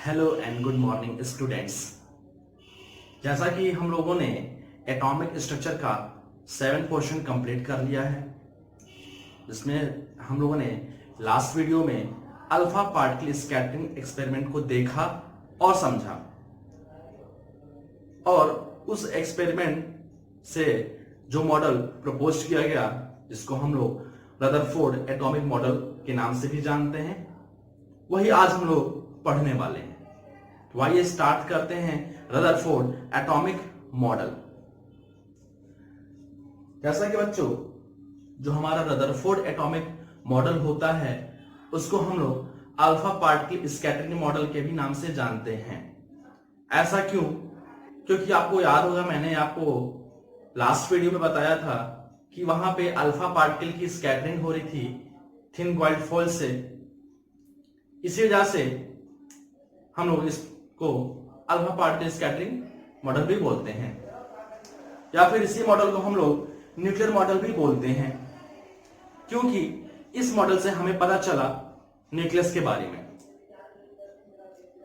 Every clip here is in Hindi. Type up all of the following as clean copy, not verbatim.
Hello and good morning students. जैसा कि हम लोगों ने एटॉमिक स्ट्रक्चर का 7 पोर्शन कंप्लीट कर लिया है, जिसमें हम लोगों ने लास्ट वीडियो में अल्फा पार्टिकल स्कैटरिंग एक्सपेरिमेंट को देखा और समझा, और उस एक्सपेरिमेंट से जो मॉडल प्रपोज किया गया, जिसको हम लोग रदरफोर्ड एटॉमिक मॉडल के नाम से भी जानते हैं, वही आज हम लोग पढ़ने वाले हैं। तो आइए स्टार्ट करते हैं रदरफोर्ड एटॉमिक मॉडल। जैसा कि बच्चों, जो हमारा रदरफोर्ड एटॉमिक मॉडल होता है उसको हम लोग अल्फा पार्टिकल स्कैटरिंग मॉडल के भी नाम से जानते हैं। ऐसा क्यों? क्योंकि आपको याद होगा, मैंने आपको लास्ट वीडियो में बताया था कि वहां पे अल्फा पार्टिकल की स्कैटरिंग हो रही थी थिन कॉइल्ड फॉइल से। इसी वजह से हम लोग इसको अल्फा पार्टिकल स्कैटरिंग मॉडल भी बोलते हैं, या फिर इसी मॉडल को हम लोग न्यूक्लियर मॉडल भी बोलते हैं, क्योंकि इस मॉडल से हमें पता चला न्यूक्लियस के बारे में।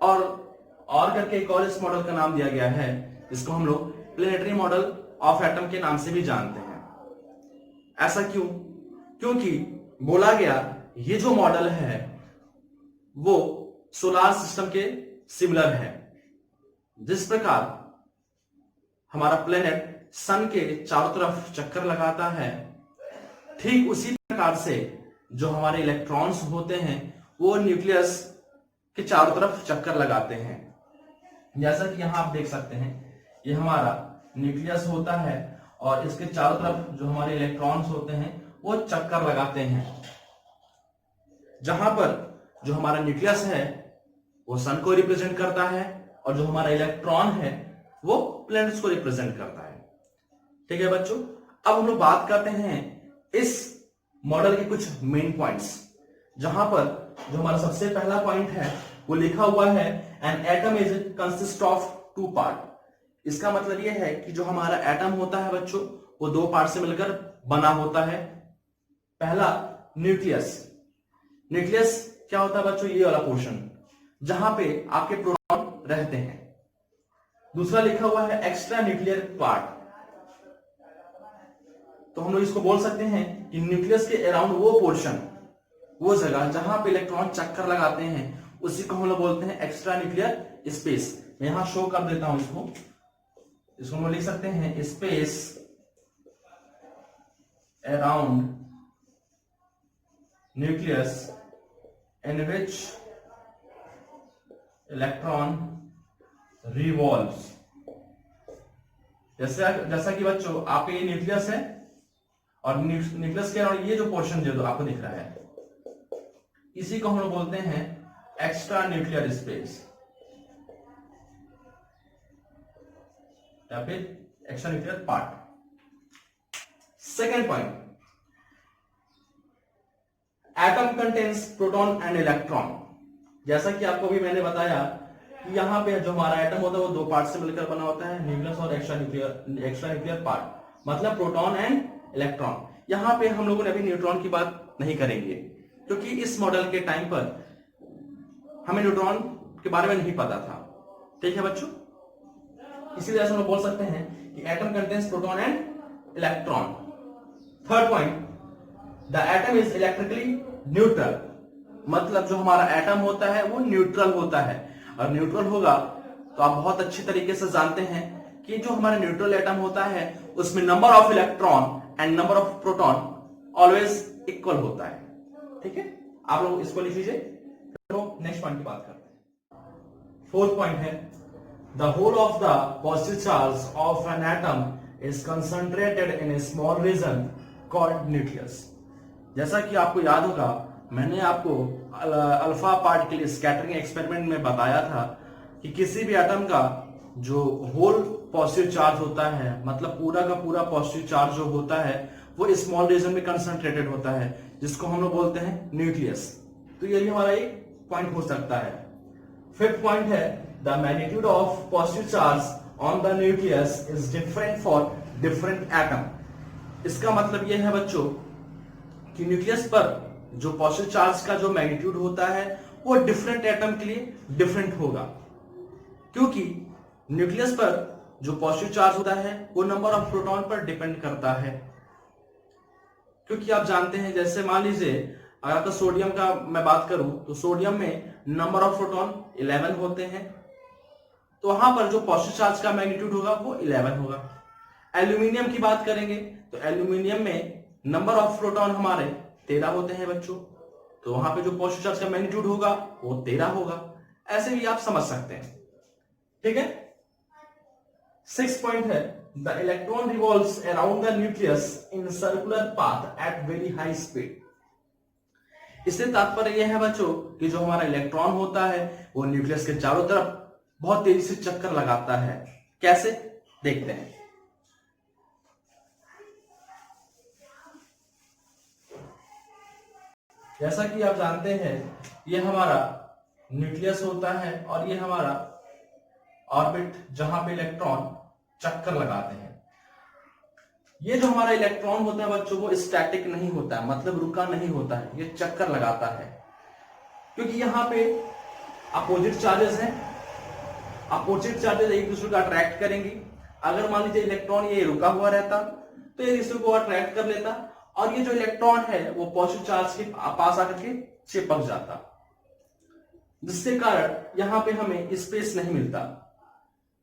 और करके एक और इस मॉडल का नाम दिया गया है, जिसको हम लोग प्लेनेटरी मॉडल ऑफ एटम के नाम से भी जानते हैं। ऐसा क्यों? क्योंकि बोला गया ये जो मॉडल है वो सोलार सिस्टम के सिमिलर है। जिस प्रकार हमारा प्लेनेट सन के चारों तरफ चक्कर लगाता है, ठीक उसी प्रकार से जो हमारे इलेक्ट्रॉन्स होते हैं वो न्यूक्लियस के चारों तरफ चक्कर लगाते हैं। जैसा कि यहां आप देख सकते हैं, ये हमारा न्यूक्लियस होता है और इसके चारों तरफ जो हमारे इलेक्ट्रॉन्स होते हैं वो चक्कर लगाते हैं। जहां पर जो हमारा न्यूक्लियस है वो सन को रिप्रेजेंट करता है, और जो हमारा इलेक्ट्रॉन है वो प्लैनेट्स को रिप्रेजेंट करता है। ठीक है बच्चों, अब हम लोग बात करते हैं इस मॉडल के कुछ मेन पॉइंट्स, जहां पर जो हमारा सबसे पहला पॉइंट है वो लिखा हुआ है N atom is consist of 2 part. इसका मतलब यह है कि जो हमारा एटम होता है बच्चों, वो 2 पार्ट से मिलकर बना होता है। पहला न्यूक्लियस। न्यूक्लियस क्या होता है बच्चों? ये वाला पोर्शन जहां पे आपके प्रोटॉन रहते हैं। दूसरा लिखा हुआ है एक्स्ट्रा न्यूक्लियर पार्ट। तो हम लोग इसको बोल सकते हैं कि न्यूक्लियस के अराउंड वो पोर्शन, वो जगह जहां पे इलेक्ट्रॉन चक्कर लगाते हैं, उसी को हम लोग बोलते हैं एक्स्ट्रा न्यूक्लियर स्पेस। मैं यहां शो कर देता हूं इसको हम लोग लिख सकते हैं space around nucleus in which electron revolves। जैसा कि बच्चों आपके ये न्यूक्लियस है, और न्यूक्लियस के अराउंड ये जो पोर्शन जो आपको दिख रहा है, इसी को हम लोग बोलते हैं एक्स्ट्रा न्यूक्लियर स्पेस, या फिर extra nuclear part. Second point, atom contains proton and electron. जैसा कि आपको भी मैंने बताया कि यहां पे जो हमारा एटम होता है वो 2 पार्ट से मिलकर बना होता है, न्यूक्लियस और एक्स्ट्रा न्यूक्लियर पार्ट, मतलब प्रोटॉन एंड इलेक्ट्रॉन। यहां पे हम लोगों ने अभी न्यूट्रॉन की बात नहीं करेंगे, क्योंकि इस मॉडल के टाइम पर हमें न्यूट्रॉन के बारे में नहीं पता था। ठीक है बच्चों, इसी वजह से हम लोग बोल सकते हैं कि atom contains proton and electron. Third point, the atom is electrically neutral. मतलब जो हमारा एटम होता है वो न्यूट्रल होता है, और न्यूट्रल होगा तो आप बहुत अच्छी तरीके से जानते हैं कि जो हमारा न्यूट्रल एटम होता है उसमें number of electron and number of proton always equal होता है। ठीक है, आप लोग इसको लिख लीजिए। तो नेक्स्ट पॉइंट की बात करते हैं। फोर्थ पॉइंट है the whole of the positive charge of an atom is concentrated in a small region called nucleus. जैसा कि आपको याद होगा, मैंने आपको अल्फा पार्टिकल स्कैटरिंग एक्सपेरिमेंट में बताया था कि किसी भी एटम का जो होल पॉजिटिव चार्ज होता है, मतलब पूरा का पूरा पॉजिटिव चार्ज जो होता है वो स्मॉल रीजन में कंसंट्रेटेड होता है, जिसको हम लोग बोलते हैं न्यूक्लियस। तो ये भी हमारा एक पॉइंट हो सकता है। फिफ्थ पॉइंट है the magnitude of positive charge on the nucleus is different for different atom. इसका मतलब यह है बच्चों कि न्यूक्लियस पर जो पॉजिटिव चार्ज का जो मैग्नीट्यूड होता है वो डिफरेंट एटम के लिए डिफरेंट होगा, क्योंकि न्यूक्लियस पर जो पॉजिटिव चार्ज होता है वो नंबर ऑफ प्रोटॉन पर डिपेंड करता है। क्योंकि आप जानते हैं, जैसे मान लीजिए अगर आपका सोडियम का मैं बात करूं तो सोडियम में नंबर ऑफ प्रोटॉन 11 होते हैं, तो वहां पर जो पॉजिटिव चार्ज का मैग्नीट्यूड होगा वो 11 होगा। एल्यूमिनियम की बात करेंगे तो एल्यूमिनियम में नंबर ऑफ प्रोटॉन हमारे 13 होते हैं बच्चों, तो वहां पे जो पॉजिटिव चार्ज का मैग्नीट्यूड होगा वो 13 होगा। ऐसे भी आप समझ सकते हैं, ठीक है। 6 पॉइंट है, the electron revolves around the nucleus in circular path at very high speed. इससे तात्पर्य यह है बच्चों कि जो हमारा इलेक्ट्रॉन होता है वो न्यूक्लियस के चारों तरफ बहुत तेजी से चक्कर लगाता है। कैसे, देखते हैं। जैसा कि आप जानते हैं ये हमारा न्यूक्लियस होता है और ये हमारा ऑर्बिट जहां पे इलेक्ट्रॉन चक्कर लगाते हैं। ये जो हमारा इलेक्ट्रॉन होता है बच्चों वो स्टैटिक नहीं होता है, मतलब रुका नहीं होता है, ये चक्कर लगाता है, क्योंकि यहां पे अपोजिट चार्जेस हैं। अपोजिट चार्जेस एक दूसरे को अट्रैक्ट करेंगी। अगर मान लीजिए इलेक्ट्रॉन ये रुका हुआ रहता तो ये दूसरे को अट्रैक्ट कर लेता और ये जो इलेक्ट्रॉन है वो पॉजिटिव चार्ज के पास आकर के चिपक जाता, जिसके कारण यहां पे हमें स्पेस नहीं मिलता।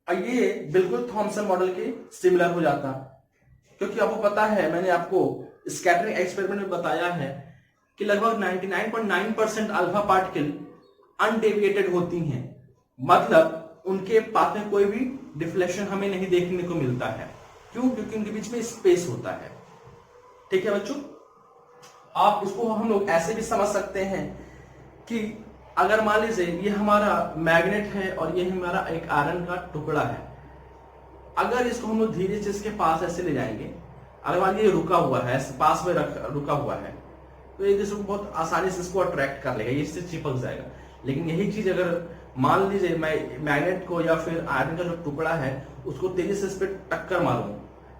और ये बिल्कुल थॉमसन मॉडल के सिमिलर हो जाता, क्योंकि आपको पता है, मैंने आपको स्कैटरिंग एक्सपेरिमेंट में बताया है कि लगभग 99.9% अल्फा पार्टिकल अनडेविएटेड होती हैं, मतलब उनके पाथ में कोई भी डिफ्लेक्शन हमें नहीं देखने को मिलता है। क्यों? क्योंकि उनके बीच में स्पेस होता है। ठीक है बच्चों, आप इसको हम लोग ऐसे भी समझ सकते हैं कि अगर मान लीजिए ये हमारा मैग्नेट है और ये हमारा एक आयरन का टुकड़ा है, अगर इसको हम लोग धीरे से इसके पास ऐसे ले जाएंगे, अगर मान लीजिए रुका हुआ है, पास में रुका हुआ है, तो ये इसको बहुत आसानी से इसको अट्रैक्ट कर लेगा, ये इससे चिपक जाएगा। लेकिन यही चीज अगर मान लीजिए मैं मैग्नेट को या फिर आयरन का जो टुकड़ा है उसको तेजी से इस पर टक्कर मारूं,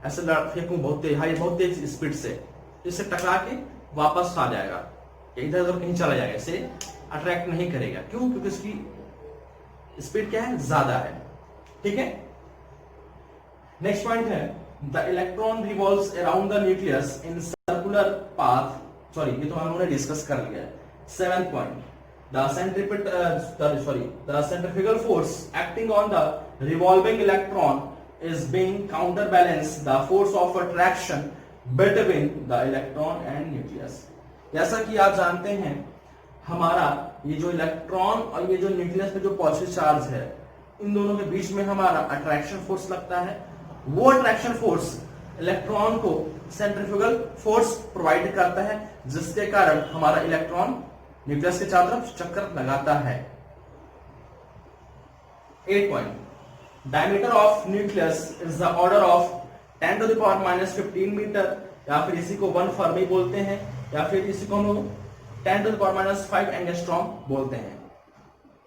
ऐसे फेंकूं बहुत तेज स्पीड से, इससे टकरा के वापस आ जाएगा, इधर उधर कहीं चला जाएगा, इसे अट्रैक्ट नहीं करेगा। क्यों? क्योंकि इसकी स्पीड क्या है, ज्यादा है। ठीक है, नेक्स्ट पॉइंट है, the electron revolves around the nucleus in circular path. Sorry, ये तो हम लोगों ने डिस्कस कर लिया है। 7th point, the centrifugal force acting on the revolving electron is being counterbalanced the force of attraction between the electron and nucleus। जैसा कि आप जानते हैं हमारा ये जो इलेक्ट्रॉन और ये जो न्यूक्लियस में जो पॉजिटिव चार्ज है, इन दोनों के बीच में हमारा अट्रैक्शन फोर्स लगता है। वो अट्रैक्शन फोर्स इलेक्ट्रॉन को सेंट्रीफ्यूगल फोर्स प्रोवाइड करता है, जिसके कारण हमारा इलेक्ट्रॉन न्यूक्लियस के चारों तरफ चक्कर लगाता है। 8 point, diameter of nucleus is the order of 10 to the power minus 15 metre, या फिर इसी को 1 फर्मी बोलते हैं, या फिर इसी को हम लोग 10 to the power minus 5 angstrom बोलते हैं।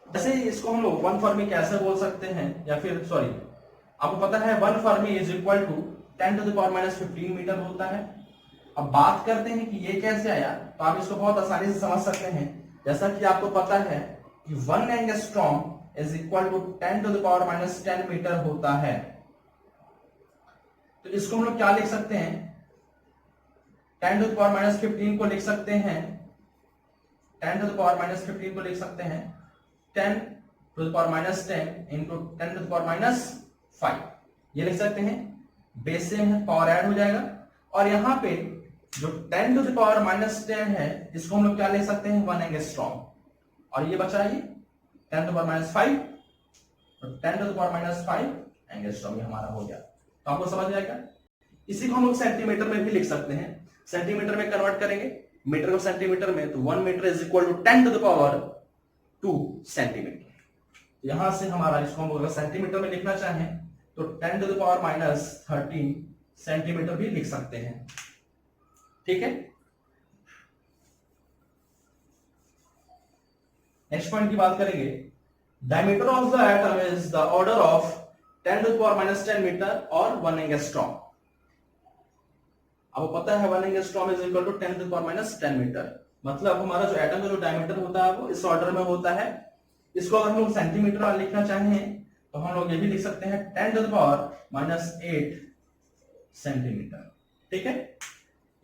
जैसे इसको हम लोग 1 फर्मी कैसे बोल सकते हैं, या फिर सॉरी, आपको पता है 1 fermi is equal to 10 to the power minus 15 metre होता है। अब बात करते हैं कि ये कैसे आया, तो आप इसको बहुत आसानी से समझ सकते हैं। जैसा कि आपको पता है कि 1 angstrom is equal to 10 to the power minus 10 metre होता है, तो इसको हम लोग क्या लिख सकते हैं, 10 to the power minus 15 को लिख सकते हैं, 10 to the power minus 15 को लिख सकते हैं 10 to the power minus 10 into 10 to the power minus 5, ये लिख सकते हैं। बेस सेम है, पावर ऐड हो जाएगा, और यहां पे जो 10 to the power minus 10 है, इसको हम लोग क्या ले सकते हैं, 1 एंगस्ट्रॉम, और ये बचा ये 10 to the power minus 5, तो 10 to the power minus 5 angstrom ये हमारा हो गया। तो आपको समझ आएगा। इसी को हम लोग सेंटीमीटर में भी लिख सकते हैं, सेंटीमीटर में कन्वर्ट करेंगे मीटर को सेंटीमीटर में, तो 1 metre is equal to 10 to the power 2 centimetre. यहां से हमारा इसको हम अगर सेंटीमीटर में लिखना चाहें तो 10 to the power minus 13 centimetre भी लिख सकते हैं। ठीक है, नेक्स्ट पॉइंट की बात करेंगे, diameter of the atom is the order of 10 to the power minus 10 metre और 1 एंगस्ट्रॉम। आपको पता है 1 angstrom is equal to 10 to the power minus 10 metre. मतलब हमारा जो एटम का जो डायमीटर होता है वो इस ऑर्डर में होता है। इसको अगर हम लोग सेंटीमीटर में लिखना चाहें तो हम लोग ये भी लिख सकते हैं 10⁻⁸ सेंटीमीटर। ठीक है,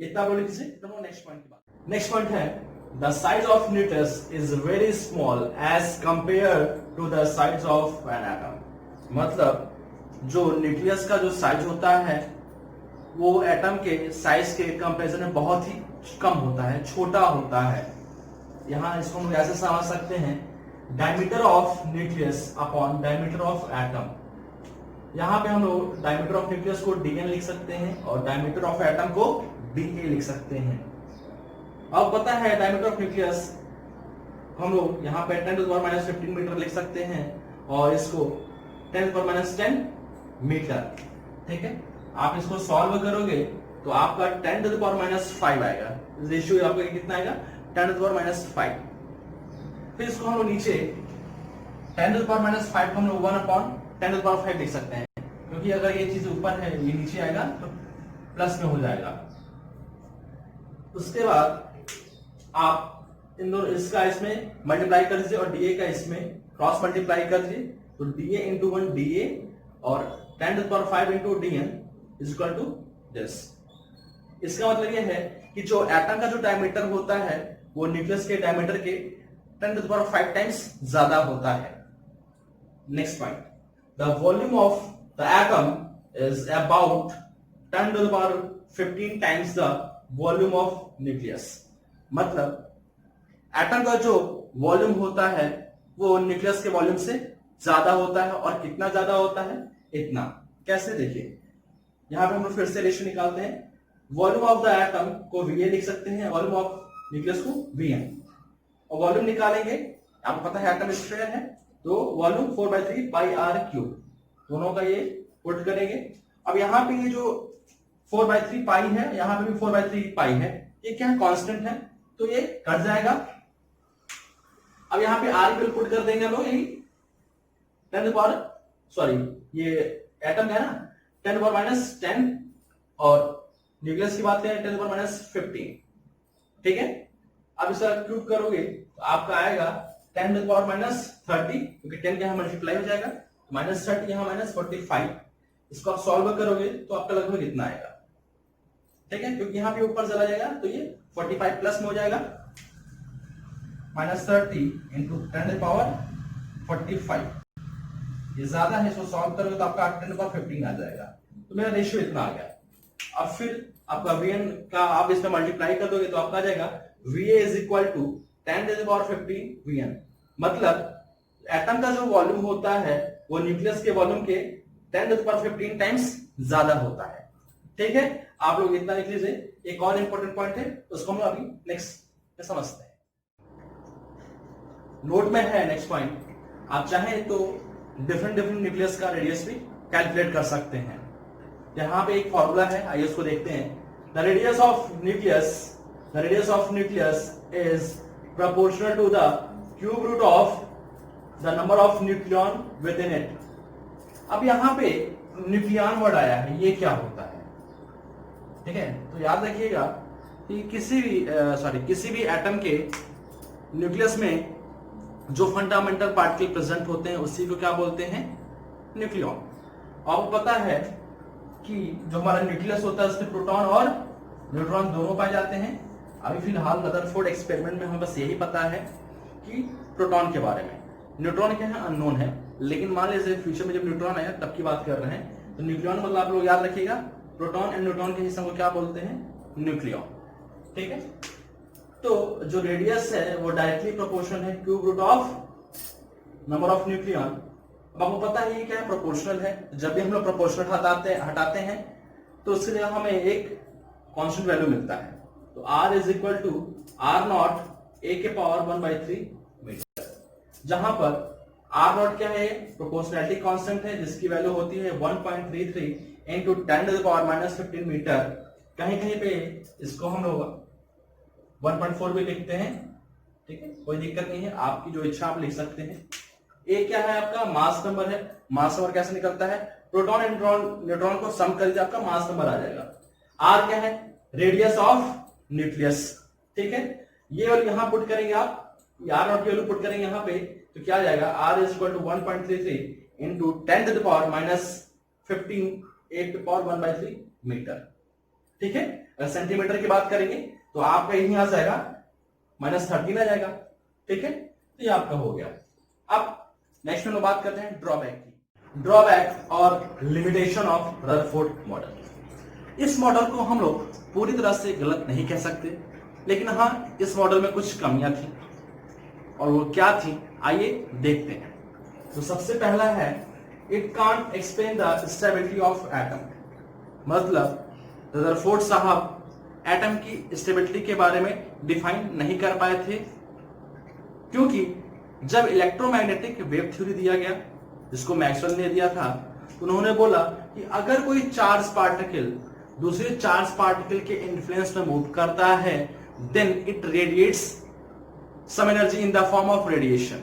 इतना बोले किसी। नेक्स्ट पॉइंट की बात। नेक्स्ट पॉइंट है the size of nucleus is very small as compare to the size of an atom. मतलब जो न्यूक्लियस का जो साइज होता है वो एटम के साइज के कंपैरिजन में बहुत ही कम होता है, छोटा होता है। यहां इसको हम ऐसे समझ सकते हैं, diameter of nucleus upon diameter of atom. यहां पे हम लोग डायमीटर ऑफ न्यूक्लियस को dn लिख सकते हैं और डायमीटर ऑफ एटम को da लिख सकते हैं। अब पता है डायमीटर ऑफ न्यूक्लियस हम लोग यहाँ पे 10⁻⁻15 मीटर लिख सकते हैं और इसको 10⁻10 मीटर। ठीक है, आप इसको सॉल्व करोगे तो आपका 10⁻5 आएगा। रेशियो आपका कितना आएगा 10⁻5। फिर इसको हम लोग नीचे 10⁻5 को हम लोग 1/10⁻5 लिख सकते हैं, क्योंकि अगर ये चीज ऊपर है ये नीचे आएगा तो प्लस में हो जाएगा। उसके बाद आप इन दोनों इसका इसमें मल्टीप्लाई कर दीजिए और डीए का इसमें क्रॉस मल्टीप्लाई कर दीजिए, तो डीए इंटू 1 डीए और 10⁻5 into dn is equal to this. इसका मतलब यह है कि जो एटम का जो डायमीटर होता है वो न्यूक्लियस के डायमीटर के 10⁻5 टाइम्स ज्यादा होता है। Next point, the volume of the atom is about 10⁻15 times the volume of nucleus. मतलब एटम का जो वॉल्यूम होता है वो न्यूक्लियस के वॉल्यूम से ज्यादा होता है। और कितना ज्यादा होता है, इतना। कैसे, देखिए यहां पे हम लोग फिर से रेशियो निकालते हैं। वॉल्यूम ऑफ द एटम को Va लिख सकते हैं, वॉल्यूम ऑफ न्यूक्लियस को Vn। और वॉल्यूम निकालेंगे, आपको पता है एटम स्क्वायर है तो वॉल्यूम 4/3 πr³ दोनों का ये पुट करेंगे। अब यहाँ पे ये जो 4/3 पाई है, यहाँ पे भी 4/3 पाई है, ये क्या है, कांस्टेंट है तो ये कट जाएगा। अब यहाँ पे आर इक्वल पुट कर देंगे हम लोग, यही 10 ये एटम है ना 10⁻10 और न्यूक्लियस की बात करें 10⁻15। ठीक है, अब इसका क्यूब करोगे तो आपका आएगा 10⁻30, क्योंकि 10 यहाँ मल्टीप्लाई हो जाएगा, -30 यहाँ -45। इसको आप सॉल्व करोगे तो आपका लगभग इतना आएगा। ठीक है, क्योंकि यहाँ पे ऊपर चला जाएगा तो ये 45 प्लस में हो जाएगा। -30 इंटू 10⁻45 ये ज्यादा है, इसको सॉल्व करोगे तो आपका 10⁻15 आ जाएगा। तो मेरा रेशियो इतना आ गया। अब फिर आपका Vn का आप इसमें मल्टीप्लाई कर दोगे तो आपका आ जाएगा Va is equal to 10⁻15 Vn। मतलब एटम का जो वॉल्यूम होता है वो न्यूक्लियस के वॉल्यूम के 10⁻15 टाइम्स ज्यादा होता है। ठीक है, आप लोग इतना लिख लीजिए। एक और इंपॉर्टेंट पॉइंट है उसको हम अभी नेक्स्ट में समझते हैं। नोट में है नेक्स्ट पॉइंट, आप चाहें तो डिफरेंट न्यूक्लियस का रेडियस भी कैलकुलेट कर सकते हैं। यहां पे एक फॉर्मूला है, आइए उसको देखते हैं। The radius of nucleus is proportional to the cube root of the number of nucleon within it. अब यहां पे न्यूक्लियॉन वर्ड आया है, ये क्या होता है? ठीक है, तो याद रखिएगा कि किसी भी एटम के न्यूक्लियस में जो फंडामेंटल पार्टिकल प्रेजेंट होते हैं उसी को क्या बोलते हैं, न्यूक्लियॉन। आपको पता है कि जो हमारा न्यूक्लियस होता है उसमें प्रोटॉन और न्यूट्रॉन दोनों पाए जाते हैं। अभी फिलहाल रदरफोर्ड एक्सपेरिमेंट में हमें बस यही पता है कि प्रोटॉन के बारे में, न्यूट्रॉन क्या है अननोन है। लेकिन मान लीजिए फ्यूचर में जब न्यूट्रॉन आया तब की बात कर रहे हैं, तो न्यूक्लियॉन मतलब आप लोग याद रखिएगा प्रोटॉन एंड न्यूट्रॉन के हिस्से को क्या बोलते हैं, न्यूक्लियॉन। ठीक है, तो जो रेडियस है वो डायरेक्टली प्रोपोर्शनल है cube root of number of nucleon. अब आपको पता है ये क्या है, प्रोपोर्शनल है। जब भी हम लोग प्रोपोर्शनल हटाते हैं तो उसके लिए हमें एक कांस्टेंट वैल्यू मिलता है। तो R is equal to R0 a के पावर 1/3 मीटर, जहां पर R0 क्या है, प्रोपोर्शनैलिटी कांस्टेंट है जिसकी वैल्यू होती है 1.33 इंटू 10⁻⁻15 मीटर। कहीं कहीं पे इसको हम लोग 1.4 भी लिखते हैं। ठीक है, कोई दिक्कत नहीं है, आपकी जो इच्छा आप लिख सकते हैं। ए क्या है आपका, मास नंबर है। मास नंबर कैसे निकलता है, प्रोटॉन एंड न्यूट्रॉन को सम कर दीजिए, आपका मास नंबर आ जाएगा। आर क्या है, रेडियस ऑफ न्यूक्लियस। ठीक है, ये वाली यहां पुट करेंगे आप, आर नॉट की वैल्यू पुट करेंगे यहां पे, तो क्या आ जाएगा, R is equal to 1.33 into 10 to the power minus 15 8 to power 1/3 metre. ठीक है, अगर सेंटीमीटर की बात करेंगे तो आपका यही आ जाएगा -13 आ जाएगा। ठीक है, तो ये आपका हो गया। अब नेक्स्ट में बात करते हैं ड्रॉबैक की। ड्रॉबैक और लिमिटेशन ऑफ रदरफोर्ड मॉडल। इस मॉडल को हम लोग पूरी तरह से गलत नहीं कह सकते, लेकिन हाँ इस मॉडल में कुछ कमियां थी, और वो क्या थी आइए देखते हैं। तो सबसे पहला है, it can't explain the stability of atom. मतलब रदरफोर्ड साहब एटम की स्टेबिलिटी के बारे में डिफाइन नहीं कर पाए थे, क्योंकि जब इलेक्ट्रोमैग्नेटिक वेव थ्योरी दिया गया, जिसको मैक्सवेल ने दिया था, तो उन्होंने बोला कि अगर कोई चार्ज पार्टिकल दूसरे चार्ज पार्टिकल के इन्फ्लुएंस में मूव करता है, then it radiates some energy in the form of radiation.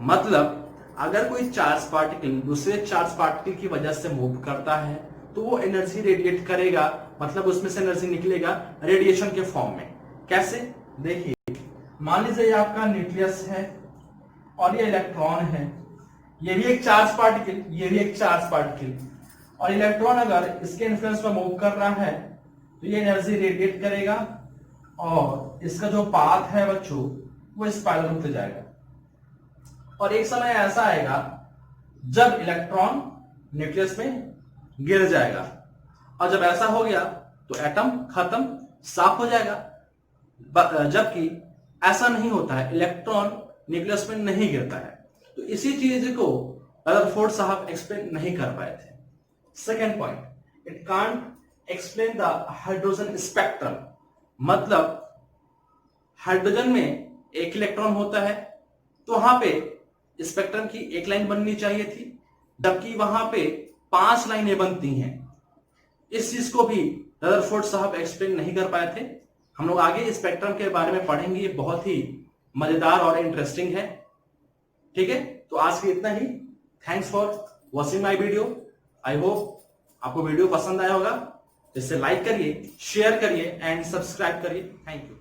मतलब अगर कोई चार्ज पार्टिकल दूसरे चार्ज पार्टिकल की वजह से मूव करता है तो वो एनर्जी रेडिएट करेगा, मतलब उसमें से एनर्जी निकलेगा रेडिएशन के फॉर्म में। कैसे, देखिए मान लीजिए ये आपका न्यूक्लियस है और ये इलेक्ट्रॉन है, ये भी एक चार्ज पार्टिकल, ये भी एक चार्ज पार्टिकल, और इलेक्ट्रॉन अगर इसके इन्फ्लुएंस में मूव कर रहा है तो ये एनर्जी रेडिएट करेगा, और इसका जो पाथ है बच्चों वो स्पाइरल होते जाएगा। और एक समय ऐसा आएगा जब इलेक्ट्रॉन न्यूक्लियस में गिर जाएगा, और जब ऐसा हो गया तो एटम खत्म, साफ हो जाएगा। जबकि ऐसा नहीं होता है, इलेक्ट्रॉन न्यूक्लियस में नहीं गिरता है। तो इसी चीज को रदरफोर्ड साहब एक्सप्लेन नहीं कर पाए थे। Second point, it can't explain the hydrogen spectrum. मतलब हाइड्रोजन में एक इलेक्ट्रॉन होता है, तो वहां पे स्पेक्ट्रम की एक लाइन बननी चाहिए थी, जबकि वहां पे 5 लाइनें बनती हैं। इस चीज को भी रदरफोर्ड साहब एक्सप्लेन नहीं कर पाए थे। हम लोग आगे स्पेक्ट्रम के बारे में पढ़ेंगे, ये बहुत ही मजेदार और इंटरेस्टिंग है। ठीक है, तो आज के इतना ही। Thanks for watching my video. I hope आपको वीडियो पसंद आया होगा। इसे लाइक करिए, शेयर करिए एंड सब्सक्राइब करिए। Thank you.